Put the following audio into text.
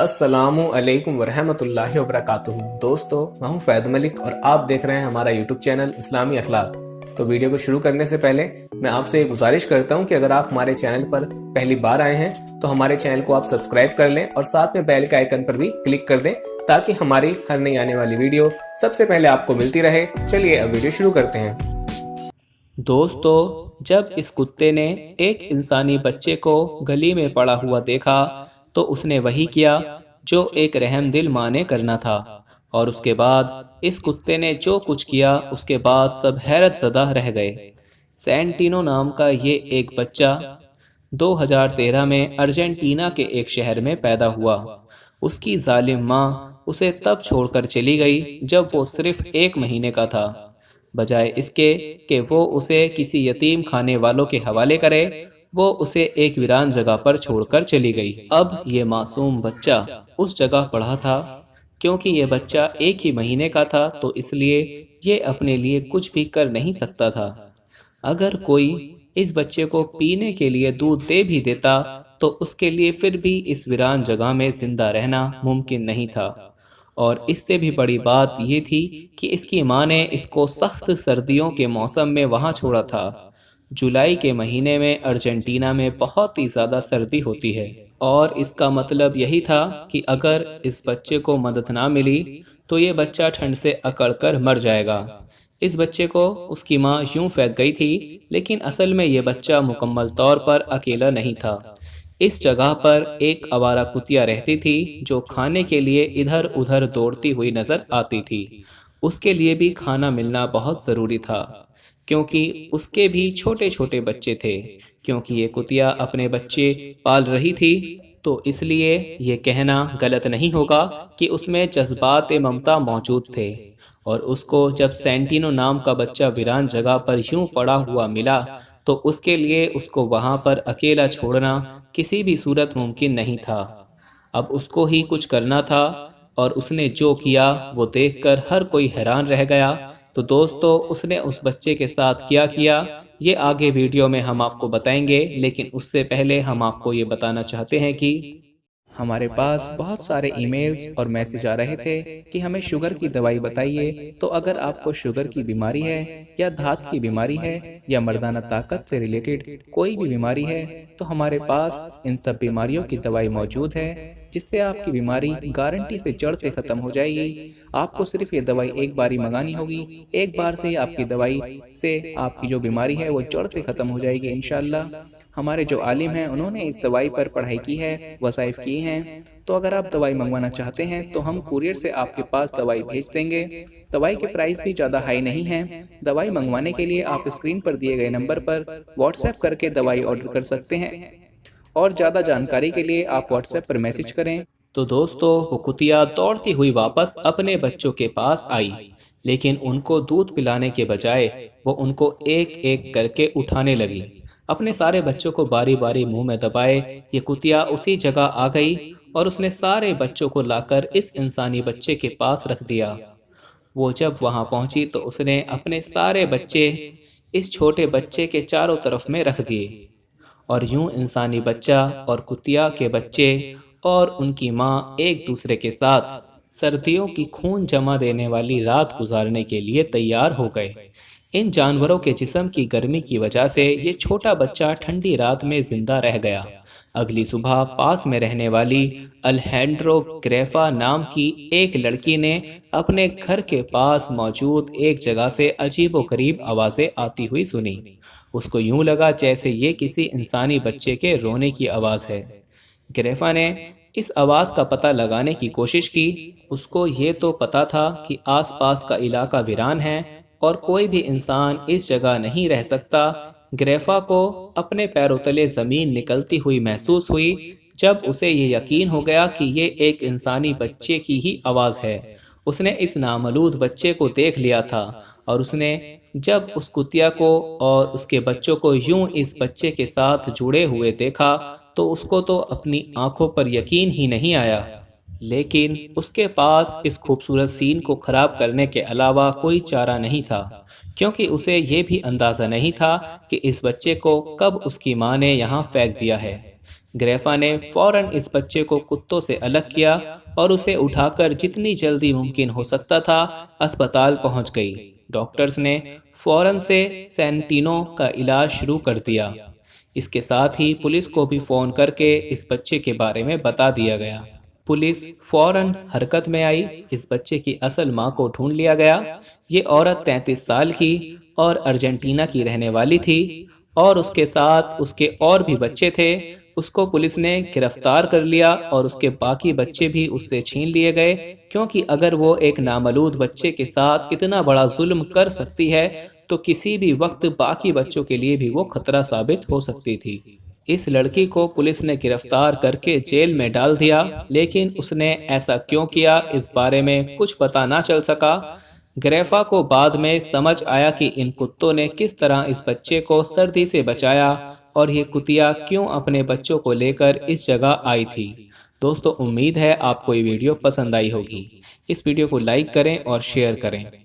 अस्सलामु अलैकुम वरहमतुल्लाहि वबरकातुहू। दोस्तों, मैं हूं फैद मलिक और आप देख रहे हैं हमारा यूट्यूब चैनल इस्लामी अखलाक। तो वीडियो को शुरू करने से पहले मैं आपसे ये गुजारिश करता हूं कि अगर आप हमारे चैनल पर पहली बार आए हैं तो हमारे चैनल को आप सब्सक्राइब कर लें और साथ में बेल के आइकन पर भी क्लिक कर दें ताकि हमारी हर नई आने वाली वीडियो सबसे पहले आपको मिलती रहे। चलिए अब वीडियो शुरू करते हैं। दोस्तों, जब इस कुत्ते ने एक इंसानी बच्चे को गली में पड़ा हुआ देखा तो उसने वही किया जो एक रहमदिल माँ ने करना था। और उसके बाद इस कुत्ते ने जो कुछ किया उसके बाद सब हैरत ज़दा रह गए। सैंटिनो नाम का ये एक बच्चा 2013 में अर्जेंटीना के एक शहर में पैदा हुआ। उसकी जालिम माँ उसे तब छोड़कर चली गई जब वो सिर्फ 1 महीने का था। बजाय इसके कि वो उसे किसी यतीम खाने वालों के हवाले करे, वो उसे एक वीरान जगह पर छोड़कर चली गई। अब ये मासूम बच्चा उस जगह पड़ा था। क्योंकि ये बच्चा 1 ही महीने का था तो इसलिए ये अपने लिए कुछ भी कर नहीं सकता था। अगर कोई इस बच्चे को पीने के लिए दूध दे भी देता तो उसके लिए फिर भी इस वीरान जगह में जिंदा रहना मुमकिन नहीं था। और इससे भी बड़ी बात ये थी कि इसकी माँ ने इसको सख्त सर्दियों के मौसम में वहाँ छोड़ा था। जुलाई के महीने में अर्जेंटीना में बहुत ही ज़्यादा सर्दी होती है और इसका मतलब यही था कि अगर इस बच्चे को मदद ना मिली तो ये बच्चा ठंड से अकड़ कर मर जाएगा। इस बच्चे को उसकी माँ यूं फेंक गई थी, लेकिन असल में ये बच्चा मुकम्मल तौर पर अकेला नहीं था। इस जगह पर एक आवारा कुतिया रहती थी जो खाने के लिए इधर उधर दौड़ती हुई नजर आती थी। उसके लिए भी खाना मिलना बहुत ज़रूरी था क्योंकि उसके भी छोटे छोटे बच्चे थे। क्योंकि ये कुतिया अपने बच्चे पाल रही थी तो इसलिए ये कहना गलत नहीं होगा कि उसमें जज्बात ममता मौजूद थे। और उसको जब सेंटिनो नाम का बच्चा वीरान जगह पर यूं पड़ा हुआ मिला तो उसके लिए उसको वहां पर अकेला छोड़ना किसी भी सूरत मुमकिन नहीं था। अब उसको ही कुछ करना था और उसने जो किया वो देखकर हर कोई हैरान रह गया। तो दोस्तों, उसने उस बच्चे के साथ क्या किया ये आगे वीडियो में हम आपको बताएंगे, लेकिन उससे पहले हम आपको ये बताना चाहते हैं कि हमारे पास बहुत सारे ईमेल्स और मैसेज आ रहे थे कि हमें शुगर की दवाई बताइए। तो अगर आपको शुगर की बीमारी है या धात की बीमारी है या मर्दाना ताकत से रिलेटेड कोई भी बीमारी है तो हमारे पास इन सब बीमारियों की दवाई मौजूद है, जिससे आपकी बीमारी गारंटी से जड़ से ख़त्म हो जाएगी। आपको सिर्फ ये दवाई एक बार ही मंगानी होगी। एक बार से ही आपकी दवाई से आपकी जो बीमारी है वो जड़ से ख़त्म हो जाएगी इंशाल्लाह। हमारे जो आलिम हैं उन्होंने इस दवाई पर पढ़ाई की है, वसाइफ की हैं। तो अगर आप दवाई मंगवाना चाहते हैं तो हम कुरियर से आपके पास दवाई भेज देंगे। दवाई के प्राइस भी ज़्यादा हाई नहीं है। दवाई मंगवाने के लिए आप स्क्रीन पर दिए गए नंबर पर व्हाट्सएप करके दवाई ऑर्डर कर सकते हैं और ज़्यादा जानकारी के लिए आप व्हाट्सएप पर मैसेज करें। तो दोस्तों, वो कुतिया दौड़ती हुई वापस अपने बच्चों के पास आई, लेकिन उनको दूध पिलाने के बजाय वो उनको एक एक करके उठाने लगी। अपने सारे बच्चों को बारी बारी मुंह में दबाए ये कुतिया उसी जगह आ गई और उसने सारे बच्चों को लाकर इस इंसानी बच्चे के पास रख दिया। वो जब वहां पहुंची तो उसने अपने सारे बच्चे इस छोटे बच्चे के चारों तरफ में रख दिए और यूं इंसानी बच्चा और कुतिया के बच्चे और उनकी माँ एक दूसरे के साथ सर्दियों की खून जमा देने वाली रात गुजारने के लिए तैयार हो गए। इन जानवरों के जिस्म की गर्मी की वजह से ये छोटा बच्चा ठंडी रात में जिंदा रह गया। अगली सुबह पास में रहने वाली अल्हेंड्रो ग्रेफा नाम की एक लड़की ने अपने घर के पास मौजूद एक जगह से अजीबोगरीब आवाज़ें आती हुई सुनी। उसको यूं लगा जैसे ये किसी इंसानी बच्चे के रोने की आवाज़ है। ग्रेफा ने इस आवाज़ का पता लगाने की कोशिश की। उसको ये तो पता था कि आसपास का इलाका वीरान है और कोई भी इंसान इस जगह नहीं रह सकता। ग्रेफा को अपने पैरों तले ज़मीन निकलती हुई महसूस हुई जब उसे ये यकीन हो गया कि ये एक इंसानी बच्चे की ही आवाज़ है। उसने इस नामलूद बच्चे को देख लिया था और उसने जब उस कुतिया को और उसके बच्चों को यूं इस बच्चे के साथ जुड़े हुए देखा तो उसको तो अपनी आंखों पर यकीन ही नहीं आया। लेकिन उसके पास इस खूबसूरत सीन को ख़राब करने के अलावा कोई चारा नहीं था, क्योंकि उसे ये भी अंदाज़ा नहीं था कि इस बच्चे को कब उसकी माँ ने यहाँ फेंक दिया है। ग्रेफा ने फौरन इस बच्चे को कुत्तों से अलग किया और उसे उठाकर जितनी जल्दी मुमकिन हो सकता था अस्पताल पहुंच गई। डॉक्टर्स ने फौरन से सेंटिनो का इलाज शुरू कर दिया। इसके साथ ही पुलिस को भी फोन करके इस बच्चे के बारे में बता दिया गया। पुलिस फौरन हरकत में आई। इस बच्चे की असल मां को ढूंढ लिया गया। ये औरत 33 साल की और अर्जेंटीना की रहने वाली थी और उसके साथ उसके और भी बच्चे थे। उसको पुलिस ने गिरफ्तार कर लिया और उसके बाकी बच्चे भी उससे छीन लिए गए, क्योंकि अगर वो एक नामलूद बच्चे के साथ इतना बड़ा जुल्म कर सकती है तो किसी भी वक्त बाकी बच्चों के लिए भी वो खतरा साबित हो सकती थी। इस लड़की को पुलिस ने गिरफ्तार करके जेल में डाल दिया, लेकिन उसने ऐसा क्यों किया इस बारे में कुछ पता ना चल सका। ग्रेफा को बाद में समझ आया कि इन कुत्तों ने किस तरह इस बच्चे को सर्दी से बचाया और ये कुतिया क्यों अपने बच्चों को लेकर इस जगह आई थी। दोस्तों, उम्मीद है आपको ये वीडियो पसंद आई होगी। इस वीडियो को लाइक करें और शेयर करें।